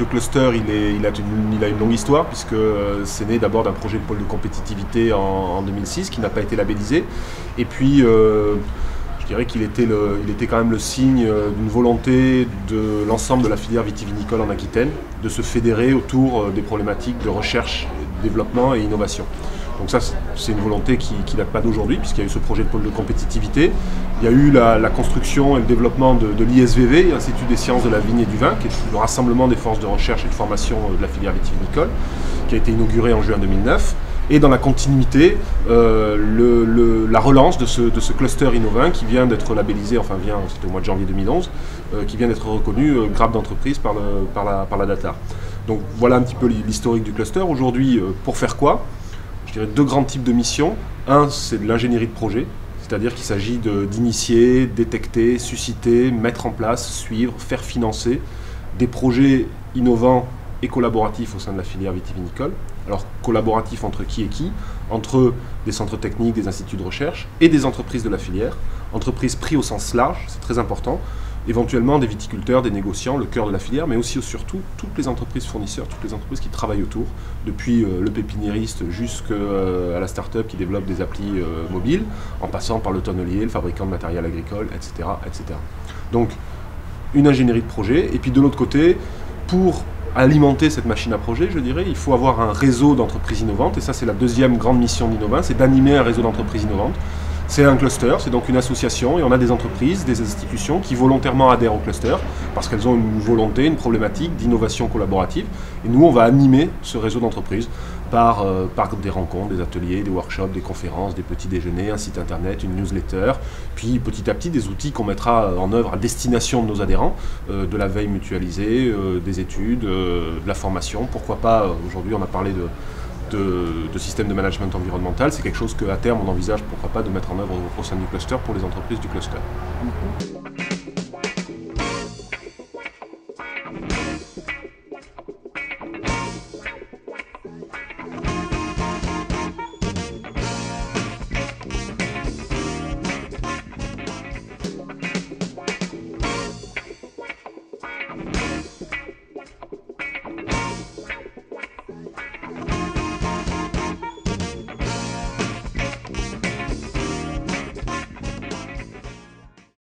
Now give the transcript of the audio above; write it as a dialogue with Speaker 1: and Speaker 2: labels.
Speaker 1: le cluster, il a une longue histoire, puisque c'est né d'abord d'un projet de pôle de compétitivité en 2006, qui n'a pas été labellisé. Et puis, je dirais qu'il était quand même le signe d'une volonté de l'ensemble de la filière vitivinicole en Aquitaine, de se fédérer autour des problématiques de recherche, développement et innovation. Donc ça, c'est une volonté qui ne date pas d'aujourd'hui, puisqu'il y a eu ce projet de pôle de compétitivité. Il y a eu la construction et le développement de l'ISVV, l'Institut des sciences de la vigne et du vin, qui est le rassemblement des forces de recherche et de formation de la filière vitivinicole, qui a été inauguré en juin 2009. Et dans la continuité, la relance de ce cluster Innovin qui vient d'être labellisé, c'était au mois de janvier 2011, qui vient d'être reconnu grappe d'entreprise par la DATLAR. Donc voilà un petit peu l'historique du cluster. Aujourd'hui, pour faire quoi ? Je dirais deux grands types de missions. Un, c'est de l'ingénierie de projet, c'est-à-dire qu'il s'agit d'initier, détecter, susciter, mettre en place, suivre, faire financer des projets innovants et collaboratifs au sein de la filière vitivinicole. Alors collaboratifs entre qui et qui? Entre des centres techniques, des instituts de recherche et des entreprises de la filière. Entreprises prises au sens large, c'est très important. Éventuellement des viticulteurs, des négociants, le cœur de la filière, mais aussi surtout toutes les entreprises fournisseurs, toutes les entreprises qui travaillent autour, depuis le pépiniériste jusqu'à la start-up qui développe des applis mobiles, en passant par le tonnelier, le fabricant de matériel agricole, etc., etc. Donc une ingénierie de projet, et puis de l'autre côté, pour alimenter cette machine à projet, je dirais, il faut avoir un réseau d'entreprises innovantes, et ça c'est la deuxième grande mission d'Innovin, c'est d'animer un réseau d'entreprises innovantes. C'est un cluster, c'est donc une association, et on a des entreprises, des institutions qui volontairement adhèrent au cluster, parce qu'elles ont une volonté, une problématique d'innovation collaborative, et nous on va animer ce réseau d'entreprises par des rencontres, des ateliers, des workshops, des conférences, des petits déjeuners, un site internet, une newsletter, puis petit à petit des outils qu'on mettra en œuvre à destination de nos adhérents, de la veille mutualisée, des études, de la formation, pourquoi pas, aujourd'hui on a parlé de système de management environnemental, c'est quelque chose qu'à terme on envisage pourquoi pas de mettre en œuvre au sein du cluster pour les entreprises du cluster.